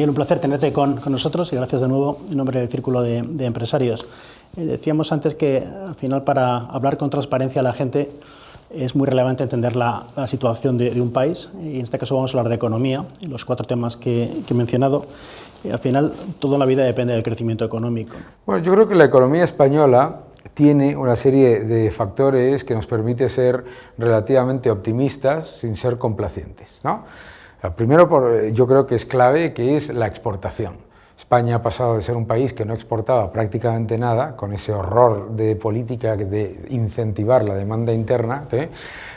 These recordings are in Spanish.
Daniel, un placer tenerte con nosotros y gracias de nuevo en nombre del Círculo de Empresarios. Decíamos antes que al final para hablar con transparencia a la gente es muy relevante entender la situación de un país y en este caso vamos a hablar de economía, los 4 temas que he mencionado. Al final toda la vida depende del crecimiento económico. Bueno, yo creo que la economía española tiene una serie de factores que nos permite ser relativamente optimistas sin ser complacientes, ¿no? Primero, yo creo que es clave, que es la exportación. España ha pasado de ser un país que no exportaba prácticamente nada, con ese horror de política de incentivar la demanda interna,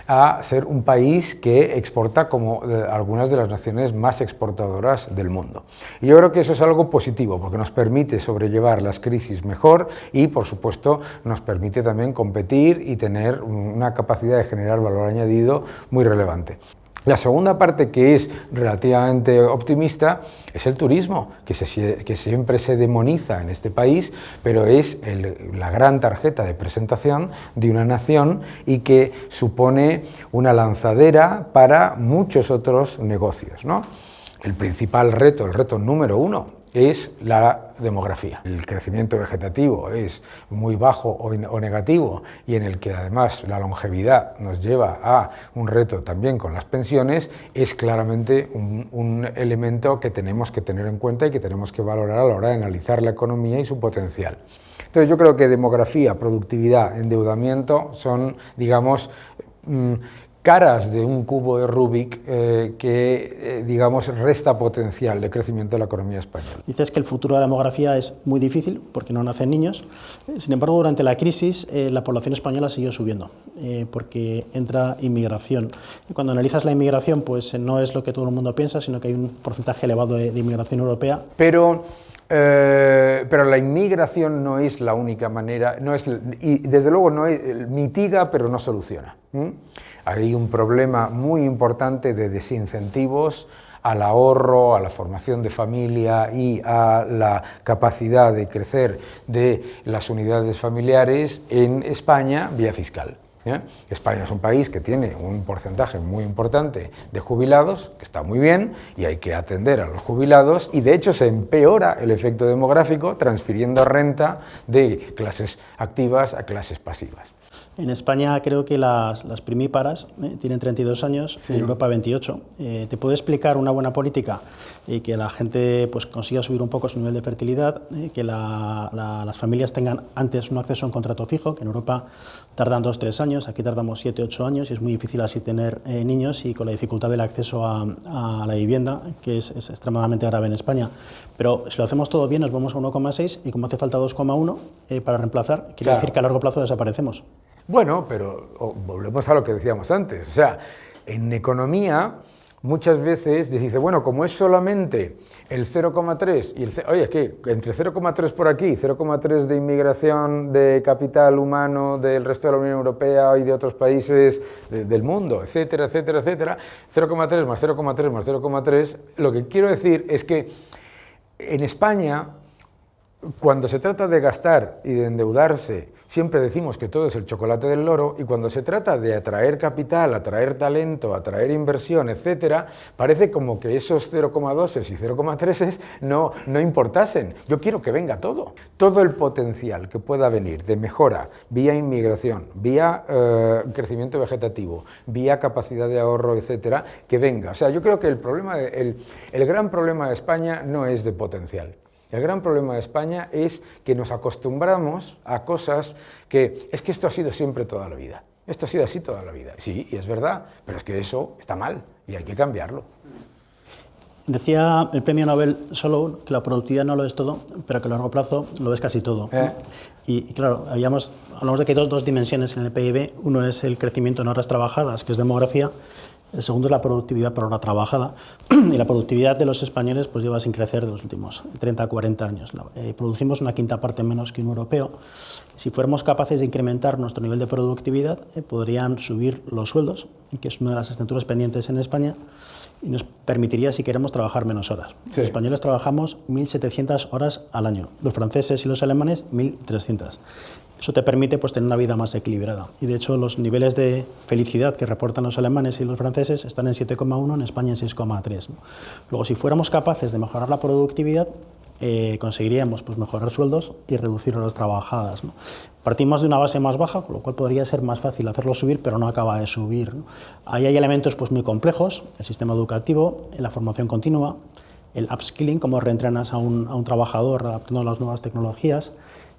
a ser un país que exporta como algunas de las naciones más exportadoras del mundo. Y yo creo que eso es algo positivo, porque nos permite sobrellevar las crisis mejor y, por supuesto, nos permite también competir y tener una capacidad de generar valor añadido muy relevante. La segunda parte, que es relativamente optimista, es el turismo, que siempre se demoniza en este país, pero es la gran tarjeta de presentación de una nación y que supone una lanzadera para muchos otros negocios, ¿no? El principal reto, el reto número 1, es la demografía. El crecimiento vegetativo es muy bajo o negativo y en el que además la longevidad nos lleva a un reto también con las pensiones, es claramente un elemento que tenemos que tener en cuenta y que tenemos que valorar a la hora de analizar la economía y su potencial. Entonces yo creo que demografía, productividad, endeudamiento son, digamos, caras de un cubo de Rubik digamos, resta potencial de crecimiento de la economía española. Dices que el futuro de la demografía es muy difícil porque no nacen niños. Sin embargo, durante la crisis la población española siguió subiendo porque entra inmigración. Y cuando analizas la inmigración, pues no es lo que todo el mundo piensa, sino que hay un porcentaje elevado de inmigración europea. Pero la inmigración no es la única manera, y desde luego mitiga, pero no soluciona. Hay un problema muy importante de desincentivos al ahorro, a la formación de familia y a la capacidad de crecer de las unidades familiares en España vía fiscal. España es un país que tiene un porcentaje muy importante de jubilados, que está muy bien, y hay que atender a los jubilados, y de hecho se empeora el efecto demográfico transfiriendo renta de clases activas a clases pasivas. En España creo que las primíparas tienen 32 años, sí. En Europa 28. ¿Te puede explicar una buena política y que la gente pues, consiga subir un poco su nivel de fertilidad, que las familias tengan antes un acceso a un contrato fijo, que en Europa tardan 2-3 años, aquí tardamos 7-8 años y es muy difícil así tener niños y con la dificultad del acceso a la vivienda, que es extremadamente grave en España. Pero si lo hacemos todo bien nos vamos a 1,6 y como hace falta 2,1 para reemplazar, quiere decir que a largo plazo desaparecemos. Bueno, pero volvemos a lo que decíamos antes, o sea, en economía muchas veces se dice, bueno, como es solamente el 0,3 y oye, que entre 0,3 por aquí y 0,3 de inmigración de capital humano del resto de la Unión Europea y de otros países del mundo, etcétera, etcétera, etcétera, 0,3 más 0,3 más 0,3, lo que quiero decir es que en España, cuando se trata de gastar y de endeudarse, siempre decimos que todo es el chocolate del loro, y cuando se trata de atraer capital, atraer talento, atraer inversión, etcétera, parece como que esos 0,2 y 0,3 no importasen. Yo quiero que venga todo el potencial que pueda venir de mejora vía inmigración, vía crecimiento vegetativo, vía capacidad de ahorro, etcétera, que venga. O sea, yo creo que el gran problema de España no es de potencial. El gran problema de España es que nos acostumbramos a cosas que es que esto ha sido siempre toda la vida. Esto ha sido así toda la vida. Sí, y es verdad, pero es que eso está mal y hay que cambiarlo. Decía el premio Nobel Solow que la productividad no lo es todo, pero que a largo plazo lo es casi todo. Y claro, hablamos de que hay dos dimensiones en el PIB. Uno es el crecimiento en horas trabajadas, que es demografía. El segundo es la productividad por hora trabajada. Y la productividad de los españoles pues, lleva sin crecer de los últimos 30 a 40 años. Producimos una quinta parte menos que un europeo. Si fuéramos capaces de incrementar nuestro nivel de productividad, podrían subir los sueldos, que es una de las asignaturas pendientes en España, y nos permitiría, si queremos, trabajar menos horas. Sí. Los españoles trabajamos 1.700 horas al año, los franceses y los alemanes 1.300. Eso te permite pues, tener una vida más equilibrada. Y de hecho los niveles de felicidad que reportan los alemanes y los franceses están en 7,1, en España en 6,3. ¿no? Luego, si fuéramos capaces de mejorar la productividad, conseguiríamos pues, mejorar sueldos y reducir horas trabajadas. ¿no? Partimos de una base más baja, con lo cual podría ser más fácil hacerlo subir, pero no acaba de subir. ¿no? Ahí hay elementos pues, muy complejos, el sistema educativo, la formación continua, el upskilling, cómo reentrenas a un trabajador adaptando a las nuevas tecnologías,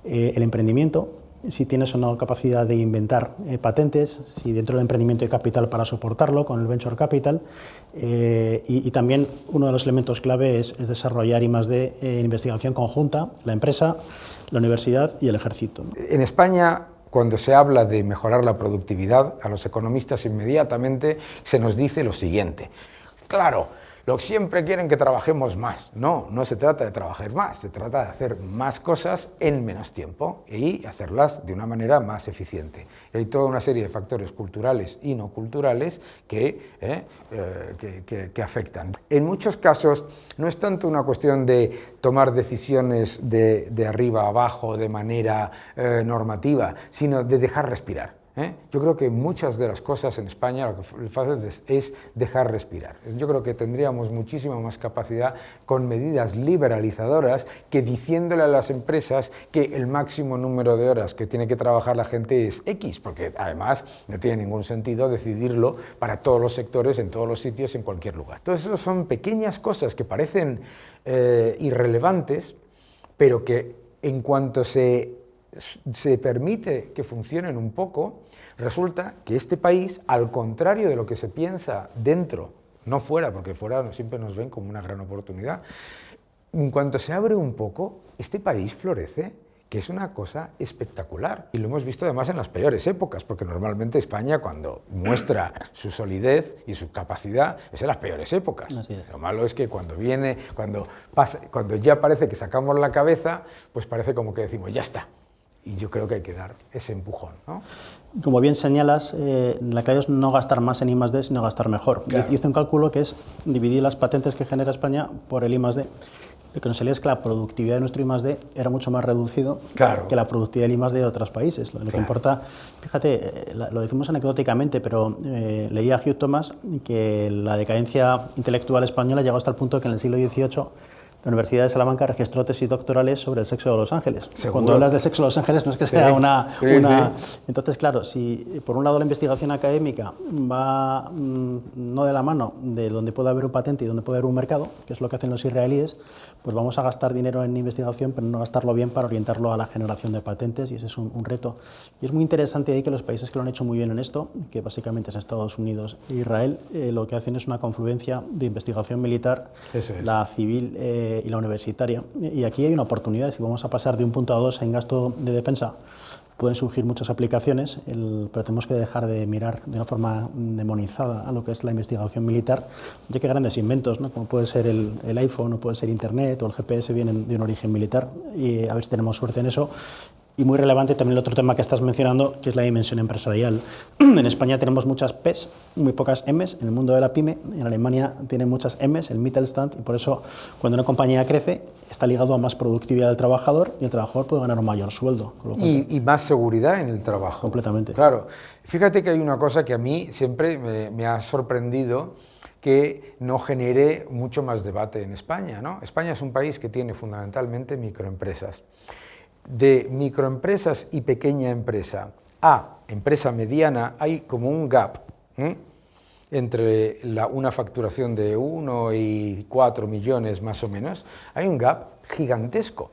el emprendimiento, si tienes o no capacidad de inventar patentes, si dentro del emprendimiento hay capital para soportarlo con el venture capital y también uno de los elementos clave es desarrollar I+D investigación conjunta, la empresa, la universidad y el ejército. ¿no? En España, cuando se habla de mejorar la productividad, a los economistas inmediatamente se nos dice lo siguiente: claro, siempre quieren que trabajemos más. No, no se trata de trabajar más, se trata de hacer más cosas en menos tiempo y hacerlas de una manera más eficiente. Hay toda una serie de factores culturales y no culturales que afectan. En muchos casos no es tanto una cuestión de tomar decisiones de arriba a abajo de manera normativa, sino de dejar respirar. Yo creo que muchas de las cosas en España lo que hacen es dejar respirar. Yo creo que tendríamos muchísima más capacidad con medidas liberalizadoras que diciéndole a las empresas que el máximo número de horas que tiene que trabajar la gente es X, porque además no tiene ningún sentido decidirlo para todos los sectores, en todos los sitios, en cualquier lugar. Entonces, eso son pequeñas cosas que parecen irrelevantes, pero que en cuanto se permite que funcionen un poco, resulta que este país, al contrario de lo que se piensa dentro, no fuera, porque fuera siempre nos ven como una gran oportunidad, en cuanto se abre un poco, este país florece, que es una cosa espectacular. Y lo hemos visto además en las peores épocas, porque normalmente España, cuando muestra su solidez y su capacidad, es en las peores épocas. Lo malo es que cuando ya parece que sacamos la cabeza, pues parece como que decimos, ya está. Y yo creo que hay que dar ese empujón, ¿no? Como bien señalas, la clave es no gastar más en I+D, sino gastar mejor. Claro. Hice un cálculo que es dividir las patentes que genera España por el I+D. Lo que nos salía es que la productividad de nuestro I+D era mucho más reducido que la productividad del I+D de otros países. Lo que importa, fíjate, lo decimos anecdóticamente, pero leía a Hugh Thomas que la decadencia intelectual española llegó hasta el punto que en el siglo XVIII la Universidad de Salamanca registró tesis doctorales sobre el sexo de los ángeles. ¿Seguro? Cuando hablas del sexo de los ángeles no es que sea una... Entonces, claro, si por un lado la investigación académica va no de la mano de donde puede haber un patente y donde puede haber un mercado, que es lo que hacen los israelíes, pues vamos a gastar dinero en investigación, pero no gastarlo bien para orientarlo a la generación de patentes, y ese es un reto. Y es muy interesante ahí que los países que lo han hecho muy bien en esto, que básicamente es Estados Unidos e Israel, lo que hacen es una confluencia de investigación militar, la civil y la universitaria. Y aquí hay una oportunidad, si vamos a pasar de 1 punto a 2 en gasto de defensa, pueden surgir muchas aplicaciones, pero tenemos que dejar de mirar de una forma demonizada a lo que es la investigación militar, ya que grandes inventos, ¿no? Como puede ser el iPhone, o puede ser Internet, o el GPS, vienen de un origen militar, y a ver si tenemos suerte en eso. Y muy relevante también el otro tema que estás mencionando, que es la dimensión empresarial. En España tenemos muchas P's, muy pocas M's, en el mundo de la pyme. En Alemania tienen muchas M's, el Mittelstand, y por eso cuando una compañía crece está ligado a más productividad del trabajador y el trabajador puede ganar un mayor sueldo. Con lo cual, y más seguridad en el trabajo. Completamente. Claro. Fíjate que hay una cosa que a mí siempre me ha sorprendido, que no genere mucho más debate en España, ¿no? España es un país que tiene fundamentalmente microempresas. De microempresas y pequeña empresa a empresa mediana hay como un gap entre una facturación de 1 y 4 millones más o menos, hay un gap gigantesco.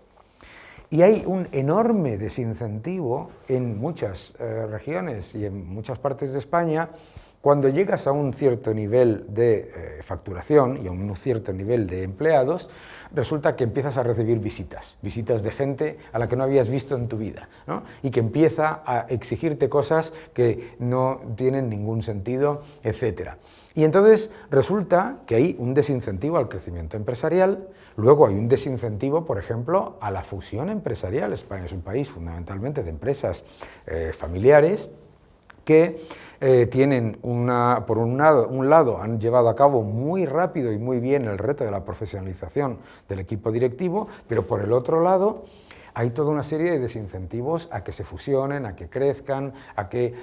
Y hay un enorme desincentivo en muchas regiones y en muchas partes de España. Cuando llegas a un cierto nivel de facturación y a un cierto nivel de empleados, resulta que empiezas a recibir visitas de gente a la que no habías visto en tu vida, ¿no? Y que empieza a exigirte cosas que no tienen ningún sentido, etc. Y entonces resulta que hay un desincentivo al crecimiento empresarial, luego hay un desincentivo, por ejemplo, a la fusión empresarial. España es un país fundamentalmente de empresas familiares que tienen por un lado han llevado a cabo muy rápido y muy bien el reto de la profesionalización del equipo directivo, pero por el otro lado hay toda una serie de desincentivos a que se fusionen, a que crezcan, a que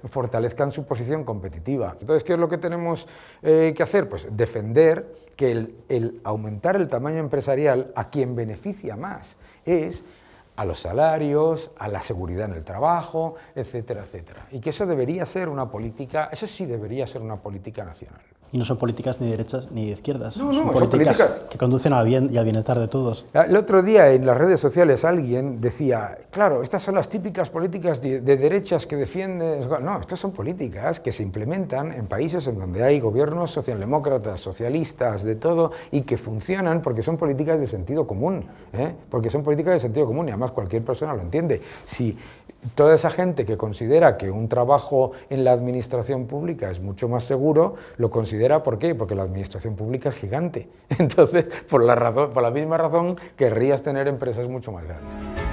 fortalezcan su posición competitiva. Entonces, ¿qué es lo que tenemos que hacer? Pues defender que el aumentar el tamaño empresarial a quien beneficia más es a los salarios, a la seguridad en el trabajo, etcétera, etcétera. Y que eso debería ser una política, eso sí debería ser una política nacional. Y no son políticas ni de derechas ni de izquierdas, No, son políticas que conducen al bien y al bienestar de todos. El otro día en las redes sociales alguien decía, claro, estas son las típicas políticas de derechas que defienden... No, estas son políticas que se implementan en países en donde hay gobiernos socialdemócratas, socialistas, de todo, y que funcionan porque son políticas de sentido común, porque son políticas de sentido común, y además cualquier persona lo entiende. Si toda esa gente que considera que un trabajo en la administración pública es mucho más seguro, lo considera, ¿por qué? Porque la administración pública es gigante. Entonces, por la misma razón, querrías tener empresas mucho más grandes.